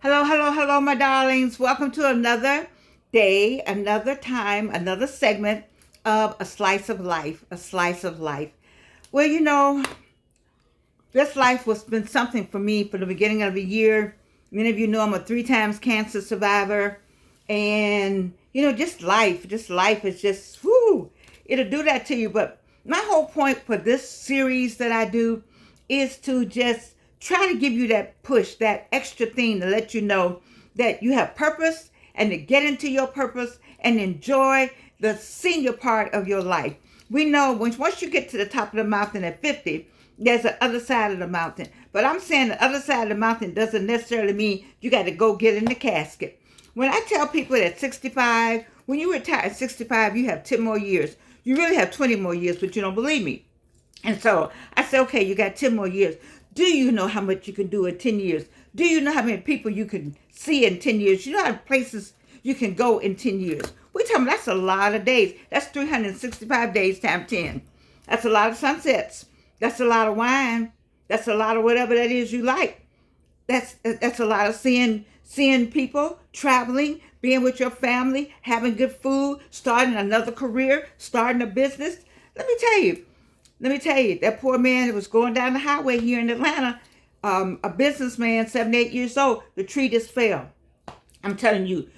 Hello, hello, hello, my darlings. Welcome to another day, another time, another segment of A Slice of Life. A Slice of Life. Well, this life has been something for me from the beginning of the year. Many of you know I'm a 3 times cancer survivor. And, just life is just, whoo, it'll do that to you. But my whole point for this series that I do is to just try to give you that push, that extra thing to let you know that you have purpose and to get into your purpose and enjoy the senior part of your life. We know once you get to the top of the mountain at 50, there's the other side of the mountain. But I'm saying the other side of the mountain doesn't necessarily mean you got to go get in the casket. When I tell people that 65, when you retire at 65, you have 10 more years. You really have 20 more years, but you don't believe me. And so I said, okay, you got 10 more years. Do you know how much you can do in 10 years? Do you know how many people you can see in 10 years? You know how many places you can go in 10 years? We tell them that's a lot of days. That's 365 days times 10. That's a lot of sunsets. That's a lot of wine. That's a lot of whatever that is you like. That's a lot of seeing people, traveling, being with your family, having good food, starting another career, starting a business. Let me tell you, that poor man that was going down the highway here in Atlanta, a businessman, 78 years old, the tree just fell. I'm telling you,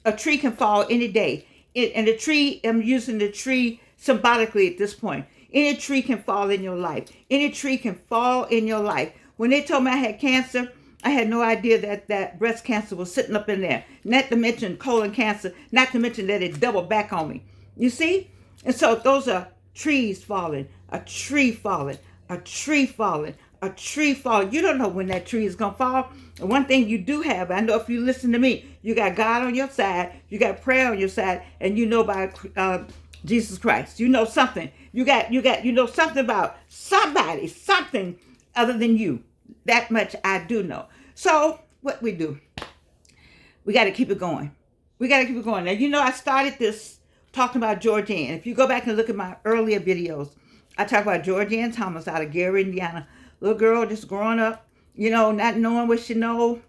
a tree can fall any day. And the tree, I'm using the tree symbolically at this point. Any tree can fall in your life. Any tree can fall in your life. When they told me I had cancer, I had no idea that breast cancer was sitting up in there. Not to mention colon cancer, not to mention that it doubled back on me. You see? And so those are trees falling, a tree falling, a tree falling, a tree falling. You don't know when that tree is going to fall. And one thing you do have, I know if you listen to me, you got God on your side, you got prayer on your side, and you know about Jesus Christ. You know something. You know something about somebody, something other than you. That much I do know. So what we do, we got to keep it going. We got to keep it going. Now, I started this talking about Georgianne. If you go back and look at my earlier videos, I talk about Georgianne Thomas out of Gary, Indiana. Little girl just growing up, not knowing what she know.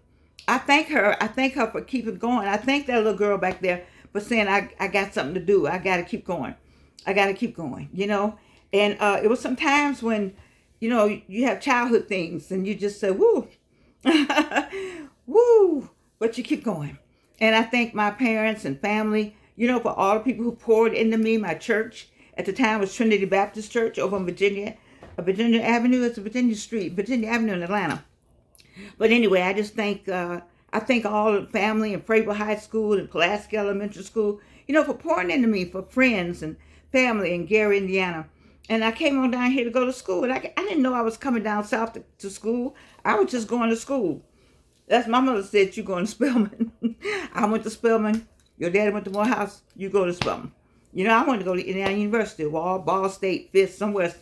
I thank her. I thank her for keeping going. I thank that little girl back there for saying, I got something to do. I got to keep going. I got to keep going, And it was sometimes when, you have childhood things and you just say, woo, woo, but you keep going. And I thank my parents and family, for all the people who poured into me. My church at the time was Trinity Baptist Church over in Virginia Avenue. It's Virginia Street, Virginia Avenue in Atlanta. But anyway, I just thank I thank all the family in Fravel High School and Pulaski Elementary School, for pouring into me, for friends and family in Gary, Indiana. And I came on down here to go to school. And I didn't know I was coming down south to school. I was just going to school. That's my mother said, you going to Spelman. I went to Spelman. Your daddy went to Morehouse. You go to Spelman. I wanted to go to Indiana University, Ball State, Fisk, somewhere,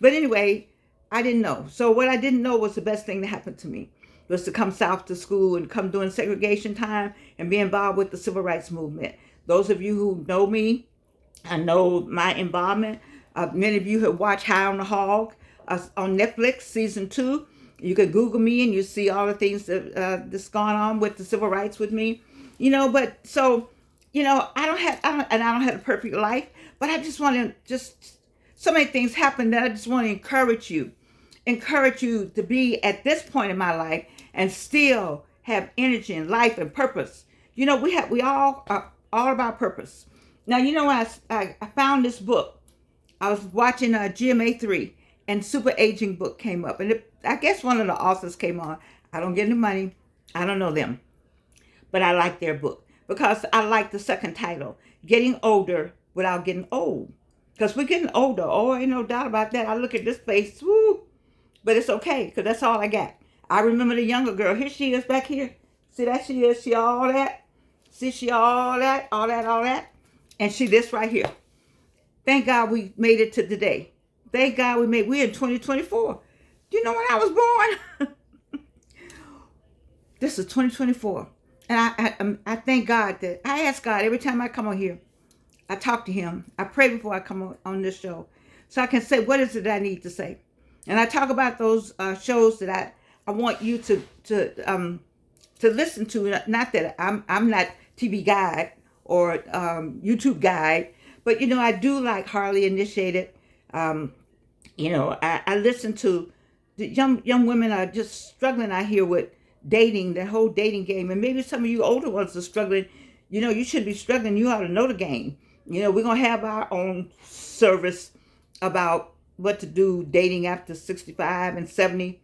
But anyway, I didn't know. So what I didn't know was the best thing that happened to me was to come south to school and come during segregation time and be involved with the civil rights movement. Those of you who know me, I know my involvement. Many of you have watched High on the Hog on Netflix, season 2. You can Google me and you see all the things that's gone on with the civil rights with me. But so, I don't have a perfect life, but I just want to so many things happen that I just want to encourage you to be at this point in my life and still have energy and life and purpose. We all are all about purpose. Now, when I found this book, I was watching GMA3 and Super Aging book came up. And I guess one of the authors came on. I don't get any money. I don't know them. But I like their book because I like the second title, Getting Older Without Getting Old. Because we're getting older. Oh, ain't no doubt about that. I look at this face, woo. But it's okay because that's all I got. I remember the younger girl. Here she is back here. See that she is. She all that. See, she all that, all that, all that. And she this right here. Thank God we made it to today. Thank God we're in 2024. Do you know when I was born? This is 2024. And I thank God that I ask God every time I come on here. I talk to him. I pray before I come on this show. So I can say, what is it that I need to say? And I talk about those shows that I want you to to listen to. Not that I'm not TV guide or YouTube guide, but I do like Harley Initiated. Um, I listen to the young women are just struggling out here with dating, the whole dating game, and maybe some of you older ones are struggling. You should be struggling. You ought to know the game. We're gonna have our own service about what to do dating after 65 and 70.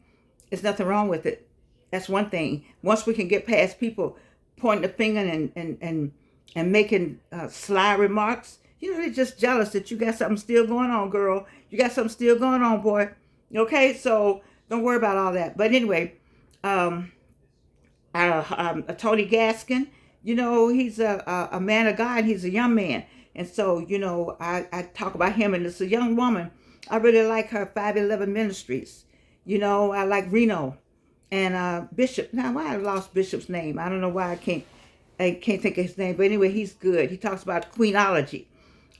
There's nothing wrong with it. That's one thing. Once we can get past people pointing the finger and making sly remarks, they're just jealous that you got something still going on, girl. You got something still going on, boy. Okay, so don't worry about all that. But anyway, Tony Gaskin, he's a man of God. He's a young man. And so, I talk about him, and it's a young woman. I really like her 511 Ministries. I like Reno and Bishop. Now, why I lost Bishop's name? I don't know why I can't think of his name. But anyway, he's good. He talks about Queenology.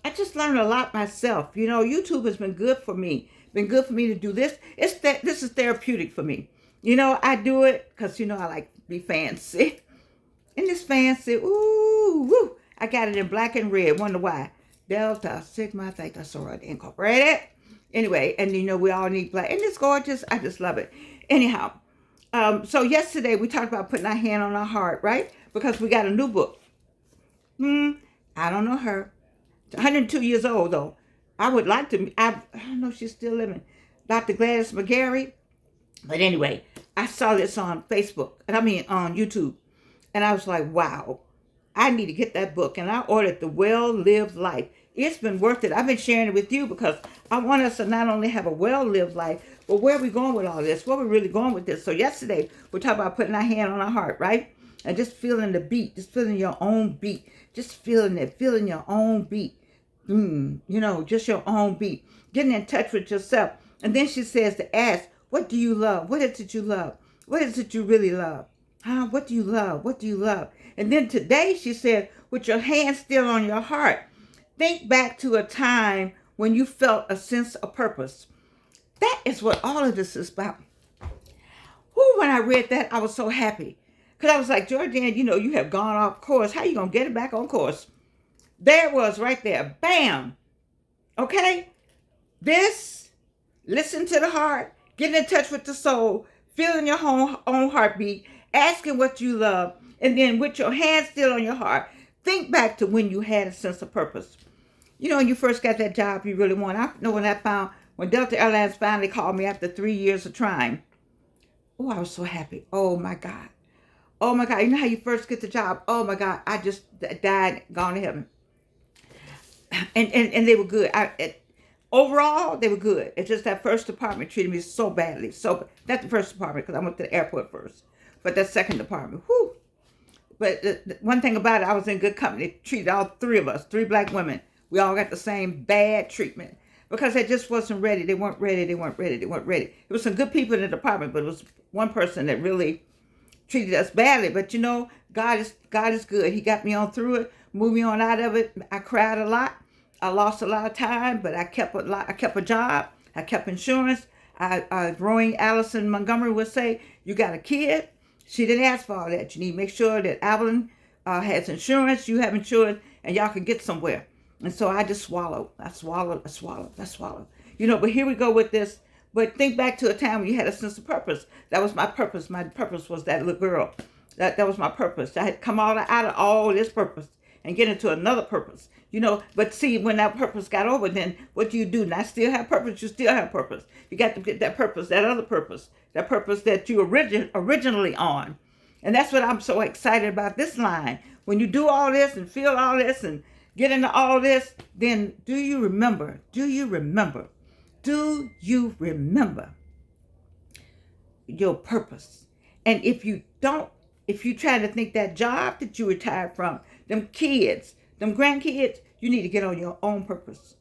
I just learned a lot myself. YouTube has been good for me. Been good for me to do this. This is therapeutic for me. I do it because, I like to be fancy. And this fancy, ooh, woo. I got it in black and red. Wonder why. Delta Sigma Theta Sorority Incorporated. Anyway, and we all need black. And it's gorgeous. I just love it. Anyhow, so yesterday we talked about putting our hand on our heart, right? Because we got a new book. I don't know her. 102 years old, though. I would like to, I don't know if she's still living. Dr. Gladys McGarry. But anyway, I saw this on Facebook, on YouTube. And I was like, wow, I need to get that book. And I ordered The Well-Lived Life. It's been worth it. I've been sharing it with you because I want us to not only have a well-lived life, but where are we going with all this? Where are we really going with this? So yesterday, we talked about putting our hand on our heart, right? And just feeling the beat, just feeling your own beat. Just feeling it, feeling your own beat. Just your own beat. Getting in touch with yourself. And then she says to ask, what do you love? What is it you love? What is it you really love? What do you love? What do you love? And then today she said, with your hand still on your heart, think back to a time when you felt a sense of purpose. That is what all of this is about. When I read that, I was so happy. Because I was like, Jordan, you have gone off course. How you going to get it back on course? There it was right there. Bam. Okay? Listen to the heart, get in touch with the soul, feeling your own heartbeat, asking what you love, and then with your hand still on your heart, think back to when you had a sense of purpose. When you first got that job you really want. I know when Delta Airlines finally called me after 3 years of trying. I was so happy. Oh my God. Oh my God. You know how you first get the job? Oh my God. I just died, gone to heaven. And they were good. Overall, they were good. It's just that first department treated me so badly. So not the first department, because I went to the airport first, but that second department, whew. But the one thing about it, I was in good company. They treated all three of us, 3 black women. We all got the same bad treatment because they just wasn't ready. They weren't ready. They weren't ready. They weren't ready. There was some good people in the department, but it was one person that really treated us badly. But God is good. He got me on through it, moved me on out of it. I cried a lot. I lost a lot of time, but I kept a job. I kept insurance. Growing Allison Montgomery would say, you got a kid. She didn't ask for all that. You need to make sure that Avalon has insurance, you have insurance, and y'all can get somewhere. And so I just swallowed. I swallowed. But here we go with this. But think back to a time when you had a sense of purpose. That was my purpose. My purpose was that little girl. That was my purpose. I had come out of all this purpose and get into another purpose. But see, when that purpose got over, then what do you do? Not still have purpose, you still have purpose. You got to get that purpose, that other purpose, that purpose that you originally on. And that's what I'm so excited about this line. When you do all this and feel all this and get into all this, then do you remember your purpose? And if you try to think that job that you retired from, them kids, them grandkids, you need to get on your own purpose.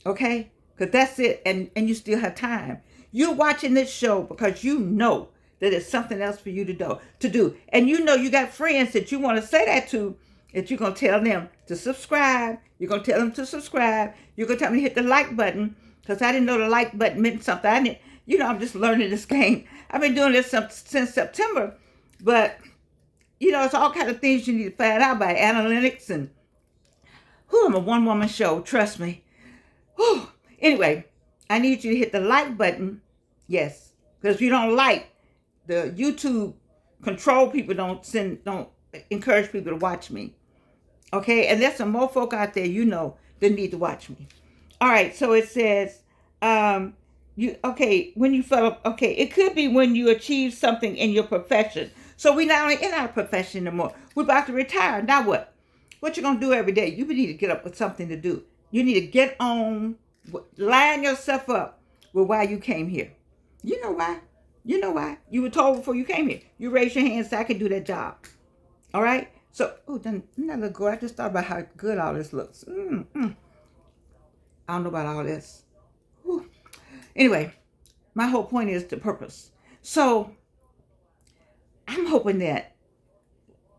Okay? Because that's it. And you still have time. You're watching this show because you know that it's something else for you to do. And you got friends that you want to say that to, that you're going to tell them to subscribe. You're going to tell them to subscribe. You're going to tell them to hit the like button, because I didn't know the like button meant something. I'm just learning this game. I've been doing this since September, but it's all kind of things you need to find out about analytics and I'm a one-woman show, trust me. Whew. Anyway, I need you to hit the like button. Yes, because if you don't like, the YouTube control people don't encourage people to watch me. Okay, and there's some more folk out there that need to watch me. All right, so it says, when you fell up, it could be when you achieve something in your profession. So we're not in our profession anymore. We're about to retire. Now what? What you gonna do every day? You need to get up with something to do. You need to get on, line yourself up with why you came here. You know why? You were told before you came here. You raise your hand so I can do that job. All right? So, then that look good. I just thought about how good all this looks. I don't know about all this. Whew. Anyway, my whole point is the purpose. So, I'm hoping that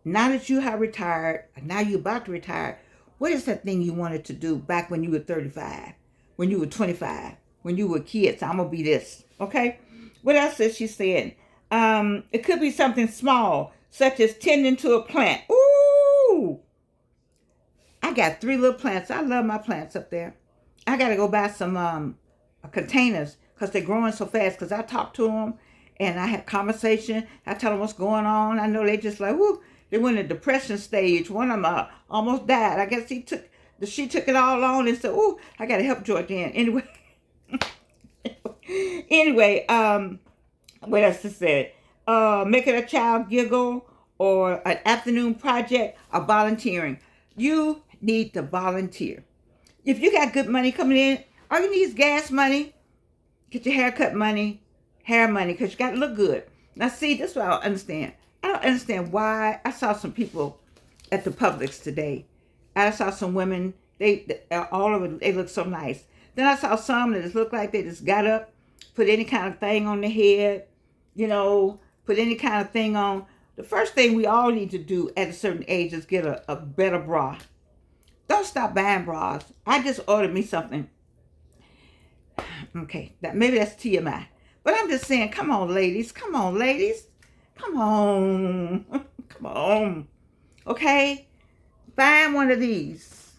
now that you have retired, now you're about to retire, what is that thing you wanted to do back when you were 35, when you were 25, when you were kids? I'm going to be this, okay? What else is she saying? It could be something small, such as tending to a plant. Ooh! I got 3 little plants. I love my plants up there. I got to go buy some containers because they're growing so fast because I talk to them and I have conversation. I tell them what's going on. I know they just like, woo. They went in a depression stage. One of them almost died. I guess she took it all on and said, "Ooh, I gotta help Jordan." Anyway, what else to say? Making a child giggle or an afternoon project or volunteering. You need to volunteer. If you got good money coming in, all you need is gas money, get your haircut money, hair money, because you got to look good. Now, see, this is what I don't understand. I don't understand why. I saw some people at the Publix today. I saw some women. All of them, they look so nice. Then I saw some that just looked like they just got up, put any kind of thing on their head, put any kind of thing on. The first thing we all need to do at a certain age is get a better bra. Don't stop buying bras. I just ordered me something. Okay, maybe that's TMI. But I'm just saying, come on, ladies. Come on. Come on. Okay? Find one of these.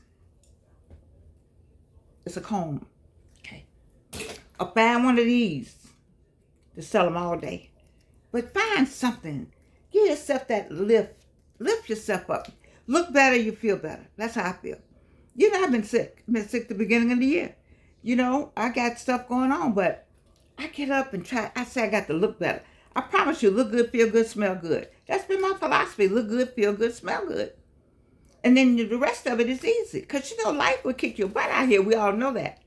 It's a comb. Okay. Or find one of these to sell them all day. But find something. Give yourself that lift. Lift yourself up. Look better, you feel better. That's how I feel. I've been sick. I've been sick the beginning of the year. I got stuff going on, but I get up and try. I say I got to look better. I promise you, look good, feel good, smell good. That's been my philosophy. Look good, feel good, smell good. And then the rest of it is easy. Because, life will kick your butt out here. We all know that.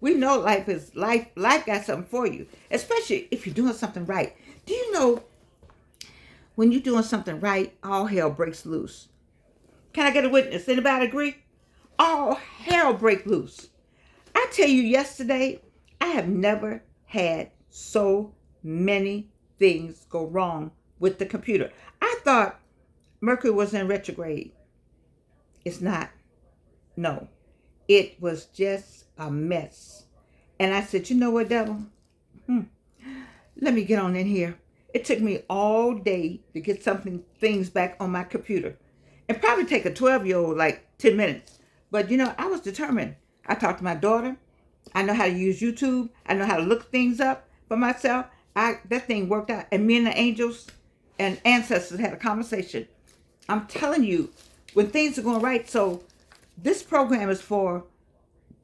We know life is life. Life got something for you. Especially if you're doing something right. Do you know when you're doing something right, all hell breaks loose? Can I get a witness? Anybody agree? All hell break loose. I tell you, yesterday, I have never had so many things go wrong with the computer. I thought Mercury was in retrograde. It's not. No. It was just a mess. And I said, you know what, devil? Let me get on in here. It took me all day to get things back on my computer. And probably take a 12-year-old like 10 minutes. But, I was determined. I talked to my daughter. I know how to use YouTube. I know how to look things up for myself. That thing worked out. And me and the angels and ancestors had a conversation. I'm telling you, when things are going right, so this program is for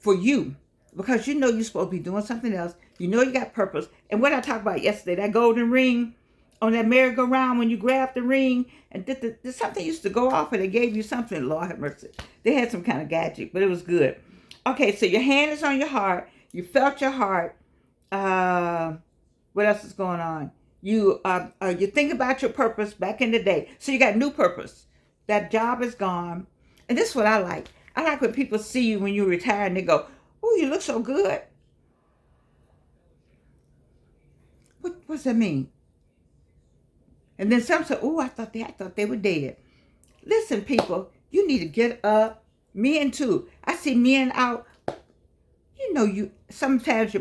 you. Because you're supposed to be doing something else. You got purpose. And what I talked about yesterday, that golden ring on that merry-go-round, when you grab the ring, and something used to go off and they gave you something. Lord have mercy. They had some kind of gadget, but it was good. Okay, so your hand is on your heart. You felt your heart. What else is going on? You think about your purpose back in the day. So you got new purpose. That job is gone. And this is what I like. I like when people see you when you retire and they go, "Oh, you look so good." What's that mean? And then some say, "Oh, I thought they were dead." Listen, people, you need to get up. Men too. I see men out. Sometimes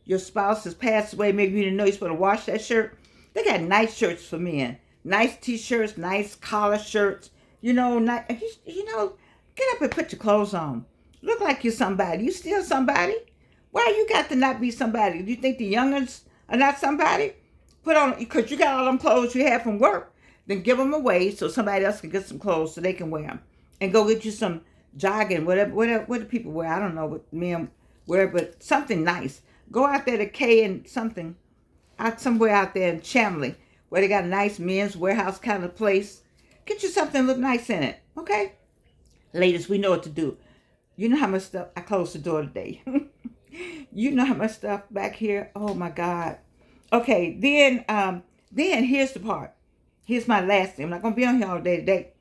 your spouse has passed away. Maybe you didn't know you're supposed to wash that shirt. They got nice shirts for men. nice t-shirts, nice collar shirts, you know, not, you know, get up and put your clothes on. Look like you're somebody. You still somebody. Why you got to not be somebody? Do you think the youngins are not somebody? Put on, because you got all them clothes you had from work, then give them away so somebody else can get some clothes so they can wear them. And go get you some jogging, whatever, what do people wear? I don't know what men wear, but something nice. Go out there to K and something, out somewhere out there in Chamblee, where they got a nice men's warehouse kind of place. Get you something look nice in it, okay? Ladies, we know what to do. You know how much stuff, I closed the door today. You know how much stuff back here. Oh my God. Okay, then here's the part. Here's my last thing. I'm not gonna be on here all day today.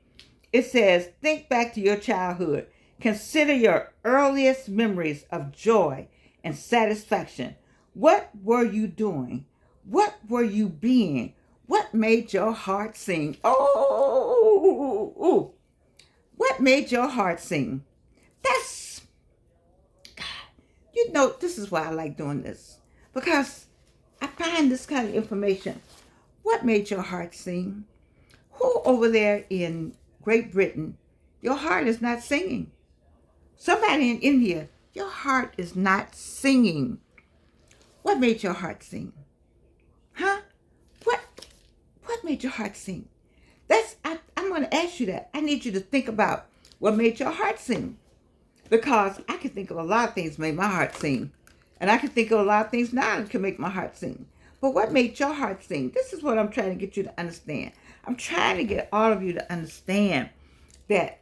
It says, think back to your childhood. Consider your earliest memories of joy and satisfaction. What were you doing? What were you being? What made your heart sing? Oh, what made your heart sing? That's, God, you know, this is why I like doing this. Because I find this kind of information. What made your heart sing? Who over there in Great Britain, your heart is not singing? Somebody in India, your heart is not singing. What made your heart sing? Huh? What made your heart sing? I'm going to ask you that. I need you to think about what made your heart sing. Because I can think of a lot of things made my heart sing. And I can think of a lot of things now that can make my heart sing. But what made your heart sing? This is what I'm trying to get you to understand. I'm trying to get all of you to understand that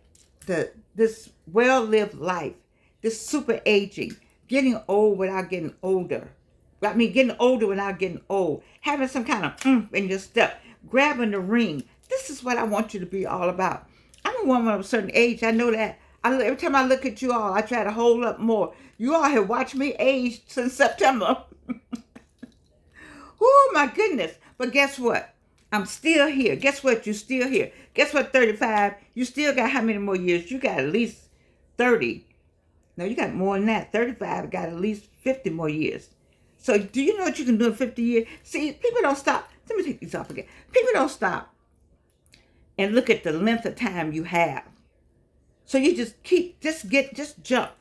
this well-lived life, this super aging, getting old without getting older. I mean, getting older without getting old. Having some kind of in your step. Grabbing the ring. This is what I want you to be all about. I'm a woman of a certain age. I know that. Every time I look at you all, I try to hold up more. You all have watched me age since September. Oh, my goodness. But guess what? I'm still here. Guess what? You're still here. Guess what? 35. You still got how many more years? You got at least 30. No, you got more than that. 35 got at least 50 more years. So do you know what you can do in 50 years? See, people don't stop. Let me take these off again. People don't stop and look at the length of time you have. So you just jump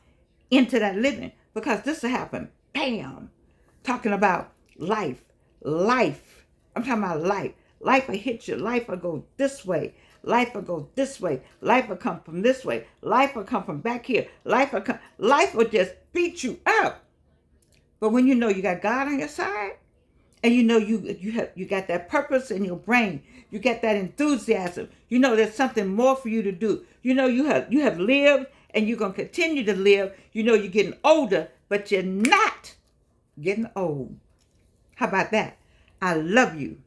into that living, because this will happen. Bam. Talking about life. I'm talking about life. Life will hit you. Life will go this way. Life will go this way. Life will come from this way. Life will come from back here. Life will just beat you up. But when you know you got God on your side, and you know you got that purpose in your brain, you got that enthusiasm, you know there's something more for you to do. You know you have lived, and you're gonna continue to live. You know you're getting older, but you're not getting old. How about that? I love you,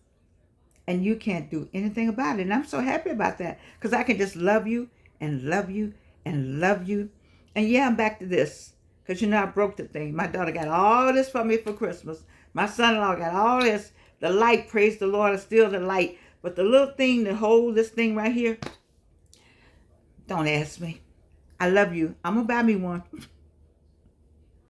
and you can't do anything about it. And I'm so happy about that, because I can just love you and love you and love you. And yeah, I'm back to this, because you know I broke the thing. My daughter got all this for me for Christmas. My son-in-law got all this. The light, praise the Lord, is still the light. But the little thing that hold this thing right here, don't ask me. I love you. I'm going to buy me one.